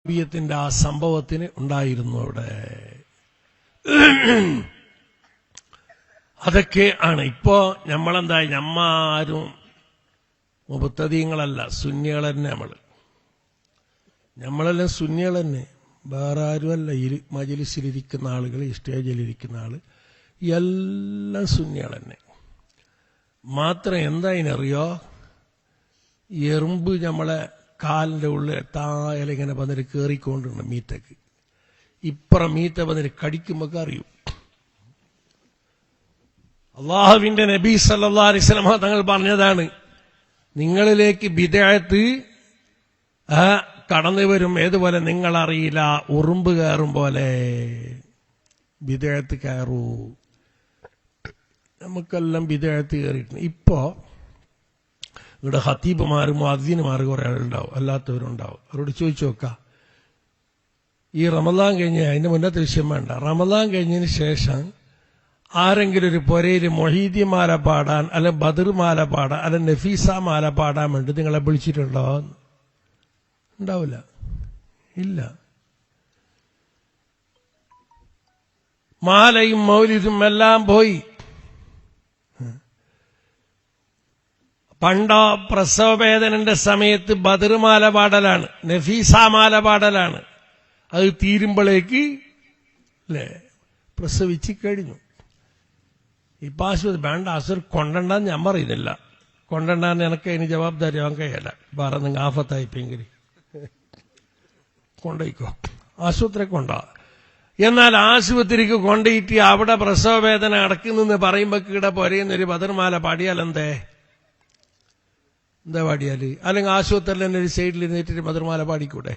ത്തിന്റെ ആ സംഭവത്തിന് ഉണ്ടായിരുന്നു അവിടെ. അതൊക്കെ ആണ്. ഇപ്പോ നമ്മളെന്തായി, നമ്മാരും മുബത്തദീങ്ങളല്ല, സുന്നികൾ തന്നെ. നമ്മളെല്ലാം സുന്നികൾ തന്നെ, വേറെ ആരുമല്ല. മജ്‌ലിസിലിരിക്കുന്ന ആളുകൾ, സ്റ്റേജിലിരിക്കുന്ന ആള് എല്ലാം സുന്നികൾ തന്നെ. മാത്രം എന്താ ഇതിനറിയോ, എറുമ്പ് നമ്മളെ കാലിന്റെ ഉള്ളിൽ തായലിങ്ങനെ വന്നിട്ട് കയറിക്കൊണ്ടുണ്ട് മീത്തക്ക്. ഇപ്പുറം മീത്ത വന്നിട്ട് കടിക്കുമ്പോ അറിയും. അള്ളാഹുവിന്റെ നബി സല്ലല്ലാഹു അലൈഹി വസല്ലം തങ്ങൾ പറഞ്ഞതാണ്, നിങ്ങളിലേക്ക് ബിദ്അത്ത് കടന്നു വരും. ഏതുപോലെ നിങ്ങളറിയില്ല, ഉറുമ്പ് കയറും പോലെ ബിദ്അത്ത് കയറൂ. നമുക്കെല്ലാം ബിദ്അത്ത് കയറിയിട്ടുണ്ട്. ഇപ്പോ ഇവിടെ ഖതീബുമാരും മുഅദ്ദിനുമാരും കുറെ ആളുണ്ടാവും, അല്ലാത്തവരുണ്ടാവും. അവരോട് ചോദിച്ചു നോക്കാം, ഈ റമദാൻ കഴിഞ്ഞ്, അതിന്റെ മുന്നത്തെ വിഷയം വേണ്ട, റമദാൻ കഴിഞ്ഞതിന് ശേഷം ആരെങ്കിലും ഒരു പൊരയിൽ മൊഹീദി മാല പാടാൻ, അല്ലെ ബദർ മാല പാടാൻ, അല്ലെ നഫീസ മാല പാടാൻ വേണ്ടി നിങ്ങളെ വിളിച്ചിട്ടുണ്ടോ? ഉണ്ടാവില്ല, ഇല്ല. മാലയും മൗലിദും എല്ലാം പോയി. പണ്ടോ പ്രസവവേദനന്റെ സമയത്ത് ബദർ മാല പാടലാണ്, നഫീസ മാല പാടലാണ്. അത് തീരുമ്പോഴേക്ക് അല്ലേ പ്രസവിച്ച് കഴിഞ്ഞു. ഇപ്പൊ ആശുപത്രി വേണ്ട, അസുർ കൊണ്ടെണ്ടാന്ന് ഞാൻ പറയുന്നില്ല. കൊണ്ടെണ്ടാന്ന് എനിക്ക് അതിന് ജവാബ്ദാരി ആവാൻ കഴിയല്ല. വേറെ നിങ്ങൾ ആഫത്തായിപ്പെങ്കിൽ കൊണ്ടുപോയിക്കോ, ആശുപത്രി കൊണ്ടോ. എന്നാൽ ആശുപത്രിക്ക് കൊണ്ടുപോയിട്ട് അവിടെ പ്രസവവേദന അടക്കുന്നെന്ന് പറയുമ്പോ ഇവിടെ പൊരയുന്നൊരു ബദർമാല പാടിയാൽ എന്താ പാടിയാല്? അല്ലെങ്കിൽ ആശുപത്രിയിൽ തന്നെ ഒരു സൈഡിൽ ഇരുന്നിട്ട് ബദർമാല പാടിക്കൂടെ?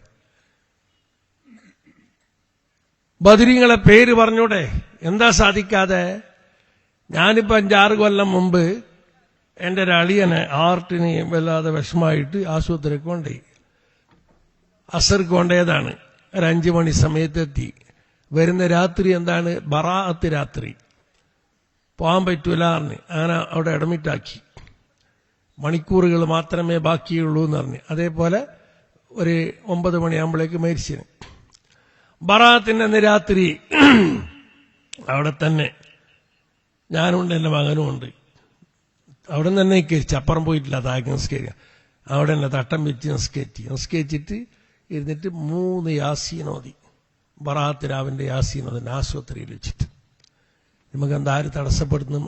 ബദരീങ്ങളെ പേര് പറഞ്ഞൂടെ? എന്താ സാധിക്കാതെ? ഞാനിപ്പോ 5-6 കൊല്ലം മുമ്പ് എന്റെ ഒരു അളിയനെ ഹാർട്ടിന് വല്ലാതെ വിഷമായിട്ട് ആശുപത്രിക്ക് കൊണ്ടുപോയി. അസർക്ക് കൊണ്ടേതാണ്. ഒരു 5 മണി സമയത്തെത്തി. വരുന്ന രാത്രി എന്താണ്, ബറാഅത്ത് രാത്രി, പോകാൻ പറ്റൂല എന്ന് അങ്ങനെ അവിടെ അഡ്മിറ്റാക്കി. മണിക്കൂറുകൾ മാത്രമേ ബാക്കിയുള്ളൂ എന്ന് പറഞ്ഞു. അതേപോലെ ഒരു 9 മണിയാകുമ്പോഴേക്ക് മരിച്ചിന്. ബറാഅത്തിന്റെ അന്ന് രാത്രി അവിടെ തന്നെ ഞാനുണ്ട്, എന്റെ മകനും ഉണ്ട്. അവിടെ നിന്ന് തന്നെ നിസ്കരിച്ചു, അപ്പുറം പോയിട്ടില്ല. താഴെ നിസ്കരിക്കുക, അവിടെ തന്നെ തട്ടം വെച്ച് നിസ്കരിച്ചിട്ട് ഇരുന്നിട്ട് 3 യാസീനോദി. ബറാഅത്ത് രാവിന്റെ യാസീനോദിന്റെ ആശുപത്രിയിൽ വെച്ചിട്ട്. നമുക്ക് എന്താ ആര് തടസ്സപ്പെടുന്നു?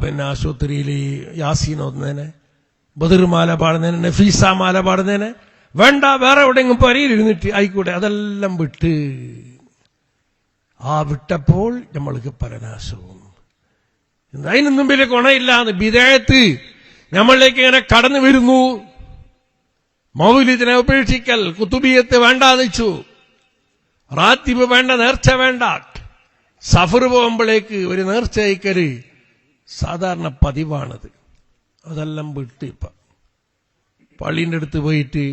പിന്നെ ആശുപത്രിയിൽ യാസീനോദിനേനെ, ബദർമാല പാടുന്നതിന്, നഫീസ മാല പാടുന്നതിന് വേണ്ട. വേറെ എവിടെയെങ്കിലും പൊരയിൽ ഇരുന്നിട്ട് ആയിക്കൂടെ? അതെല്ലാം വിട്ട്. ആ വിട്ടപ്പോൾ നമ്മൾക്ക് പരനാശവും. അതിനൊന്നും വലിയ ഗുണമില്ലാന്ന് ബിദ്അത്ത് നമ്മളിലേക്ക് ഇങ്ങനെ കടന്നു വരുന്നു. മൗലിദിനെ ഉപേക്ഷിക്കൽ, കുത്തുബിയത്ത് വേണ്ടാന്ന് വെച്ചു, റാത്തിബ് വേണ്ട, നേർച്ച വേണ്ട. സഫർ പോകുമ്പോഴേക്ക് ഒരു നേർച്ച അയക്കല് സാധാരണ പതിവാണത്. അതെല്ലാം വിട്ട് ഇപ്പൊ പള്ളീന്റെ അടുത്ത് പോയിട്ട്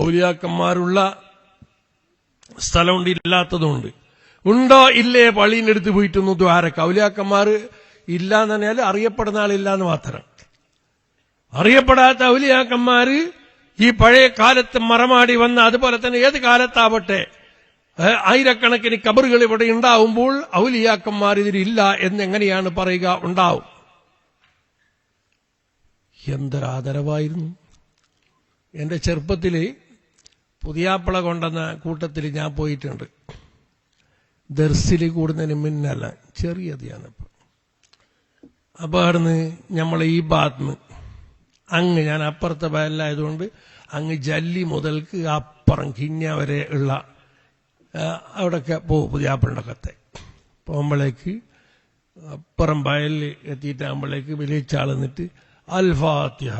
ഔലിയാക്കന്മാരുള്ള സ്ഥലമുണ്ട്, ഇല്ലാത്തതുണ്ട്. ഉണ്ടോ ഇല്ലേ പള്ളീന്റെ അടുത്ത് പോയിട്ടൊന്നും ദ്വാരക്ക. ഔലിയാക്കന്മാർ ഇല്ലാന്ന് പറഞ്ഞാൽ അറിയപ്പെടുന്ന ആളില്ലാന്ന് മാത്രം. അറിയപ്പെടാത്ത ഔലിയാക്കന്മാര് ഈ പഴയ കാലത്ത് മറമാടി വന്ന, അതുപോലെ തന്നെ ഏത് കാലത്താവട്ടെ ആയിരക്കണക്കിന് കബറുകൾ ഇവിടെ ഉണ്ടാവുമ്പോൾ ഔലിയാക്കന്മാർ ഇതിലില്ല എന്നെങ്ങനെയാണ് പറയുക? ഉണ്ടാവും. എന്തൊരാദരവായിരുന്നു. എന്റെ ചെറുപ്പത്തില് പുതിയാപ്പിള കൊണ്ടുവന്ന കൂട്ടത്തിൽ ഞാൻ പോയിട്ടുണ്ട്. ദർസിൽ കൂടുന്നതിന് മുന്നല്ല, ചെറിയത് ഞാനിപ്പോ. അപ്പൊ അവിടുന്ന് നമ്മളെ ഈ ഭാഗത്തുനിന്ന് അങ്ങ്, ഞാൻ അപ്പുറത്തെ വയലായതുകൊണ്ട് അങ്ങ് ജല്ലി മുതൽക്ക് അപ്പുറം കിഞ്ഞ വരെ ഉള്ള അവിടെയൊക്കെ പോകും. പുതിയാപ്പിളിന്റെ കത്തെ പോകുമ്പോഴേക്ക് അപ്പുറം വയലിൽ എത്തിയിട്ടാകുമ്പോഴേക്ക് വിളിച്ചാൾ എന്നിട്ട് അൽ-ഫാത്തിഹ.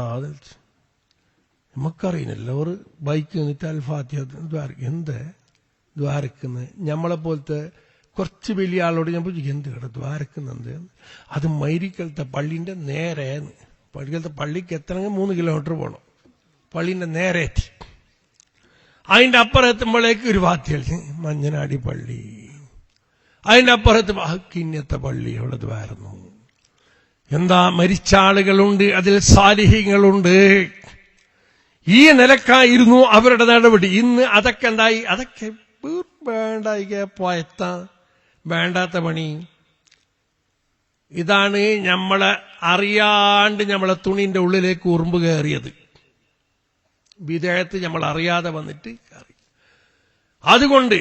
നമുക്കറിയുന്നില്ല, ഒരു ബൈക്ക് നിന്നിട്ട് അൽ-ഫാത്തിഹ എന്ത് ദ്വാരക്കുന്നത്? നമ്മളെപ്പോലത്തെ കുറച്ച് വലിയ ആളോട് ഞാൻ ചോദിച്ചു, എന്ത് കേട്ടോ ദ്വാരക്കുന്നുണ്ട്? അത് മൈരിക്കലത്തെ പള്ളിന്റെ നേരെ, പള്ളിക്കലത്തെ പള്ളിക്ക് എത്തണമെങ്കിൽ 3 കിലോമീറ്റർ പോകണം. പള്ളിന്റെ നേരെ എത്തി. അതിന്റെ അപ്പുറം എത്തുമ്പോഴേക്ക് ഒരു വാത്തികൾ, മഞ്ഞനാടി പള്ളി. അതിന്റെ അപ്പുറത്ത് കിന്നത്തെ പള്ളി, അവിടെ ദ്വാരുന്നു. എന്താ, മരിച്ച ആളുകളുണ്ട്, അതിൽ സാലിഹീങ്ങളുണ്ട്. ഈ നിലക്കായിരുന്നു അവരുടെ നടപടി. ഇന്ന് അതൊക്കെ എന്തായി? അതൊക്കെ വേണ്ടായിക പോയത്ത വേണ്ടാത്ത പണി. ഇതാണ് നമ്മളെ അറിയാണ്ട് നമ്മളെ തുണിന്റെ ഉള്ളിലേക്ക് ഉറുമ്പ് കയറിയത്. വിദേഹത്ത് നമ്മൾ അറിയാതെ വന്നിട്ട് കയറി. അതുകൊണ്ട്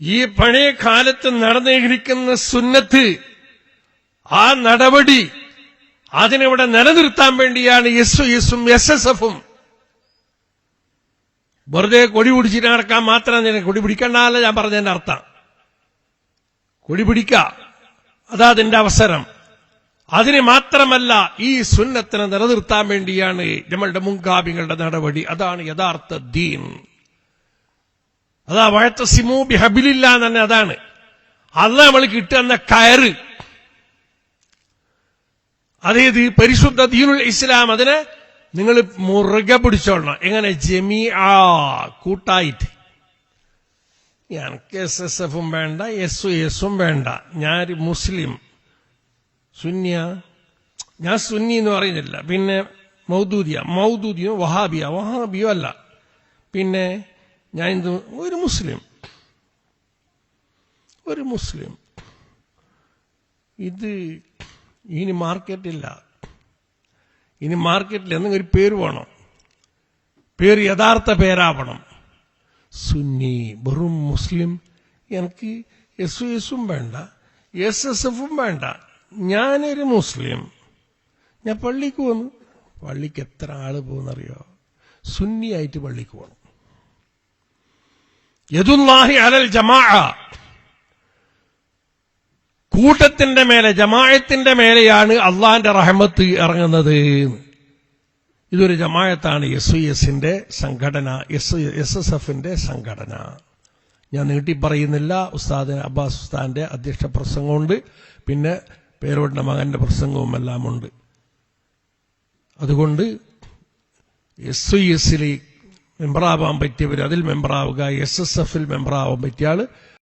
ഈ പഴയ കാലത്ത് നടന്നിരിക്കുന്ന സുന്നത്ത്, ആ നടപടി, അതിനിവിടെ നിലനിർത്താൻ വേണ്ടിയാണ് SSF-ഉം. വെറുതെ കൊടി പിടിച്ചിട്ട് നടക്കാൻ മാത്രം. കൊടി പിടിക്കണ്ടല്ല ഞാൻ പറഞ്ഞതിന്റെ അർത്ഥം. കൊടി പിടിക്ക, അതാ അതിന്റെ അവസരം. അതിന് മാത്രമല്ല, ഈ സുന്നത്തിനെ നിലനിർത്താൻ വേണ്ടിയാണ് നമ്മളുടെ മുൻഗാമികളുടെ നടപടി. അതാണ് യഥാർത്ഥ ദീൻ. അതാ വഅതസിമൂ ബിഹബ്ലില്ലാഹ് തന്നെ. അതാണ് അല്ലാഹ് നമ്മൾ കിട്ടുന്ന കയറ്. അതേത് പരിശുദ്ധ ദീനുൽ ഇസ്ലാം. അതിനെ നിങ്ങൾ മുറുകെ പിടിച്ചോളണം. എങ്ങനെ? ജമീഅ, കൂട്ടായിട്ട്. എനിക്ക് SSF-ഉം വേണ്ട, SUS-ഉം വേണ്ട. ഞാൻ മുസ്ലിം സുന്നിയ. ഞാൻ സുന്നി എന്ന് പറയുന്നില്ല. പിന്നെ മൗദൂദിയോ വഹാബിയോ അല്ല. പിന്നെ ഞാൻ ഒരു മുസ്ലിം. ഇത് ഇനി മാർക്കറ്റില്ല. എന്തെങ്കിലും ഒരു പേര് വേണം. പേര് യഥാർത്ഥ പേരാവണം. സുന്നി, വെറും മുസ്ലിം. എനിക്ക് SUS-ഉം വേണ്ട, SSF-ഉം വേണ്ട. ഞാനൊരു മുസ്ലിം. ഞാൻ പള്ളിക്ക് പോന്നു. പള്ളിക്ക് എത്ര ആള് പോകുന്നറിയോ? സുന്നിയായിട്ട് പള്ളിക്ക് പോകണം. യദുല്ലാഹി അലൽ ജമാഅ, കൂട്ടത്തിന്റെ മേലെ, ജമാഅത്തിന്റെ മേലെയാണ് അള്ളാന്റെ റഹ്മത്ത് ഇറങ്ങുന്നത്. ഇതൊരു ജമാഅത്താണ്. SUS-ന്റെ സംഘടന, SSF-ന്റെ സംഘടന. ഞാൻ നീട്ടി പറയുന്നില്ല. ഉസ്താദ് അബ്ബാസ് ഉസ്താദിന്റെ അധ്യക്ഷ പ്രസംഗമുണ്ട്. പിന്നെ പേരോടിന്റെ മകന്റെ പ്രസംഗവും എല്ലാം ഉണ്ട്. അതുകൊണ്ട് SUS-ൽ മെമ്പറാവാൻ പറ്റിയവർ അതിൽ മെമ്പറാവുക, SSF-ൽ മെമ്പറാവാൻ പറ്റിയ ആള്